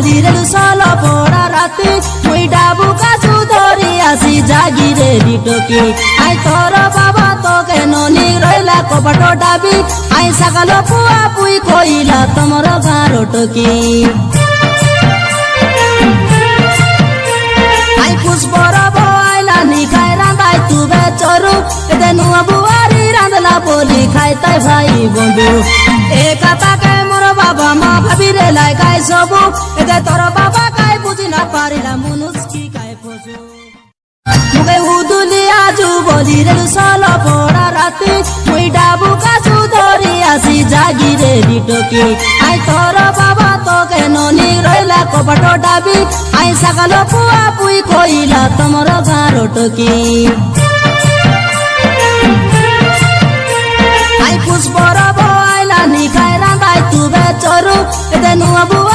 বলিরেলু সল পড়া রাতে মুই ডাবু কাছু ধরি আসি জাগিরে ডিটকি আই তোর বাবা তোকে ননি রইলা কপট ডাবি আই সকাল পুয়া পুই কইলা তোমার গাঁর টকি আই পুষ্পর বইলা নিখাই রান্দাই তুবে চরু এতে নুয়া বুয়ারি রাঁধলা বলি খাই তাই ভাই বন্ধু এ কথাকে মোর বাবা মা ভাবি রে লাই গাই সবু এতে তোর বাবা কাই বুঝি না পারিলা মনুষ কি কাই ফসু মুগে উদুলি আজু বলিরেলু সল পড়া রাতে মুই ডাবু কাছু ধরি আসি জাগিরে ডিটকি আই তোর বাবা তোকে ননি রইলা কপট ডাবি আই সকাল পুয়া পুই কইলা তোমার গাঁর টকি আই পুষ্পর বইলা নিখাই রাঁধাই তুবে চরু এতে নুয়া বুয়া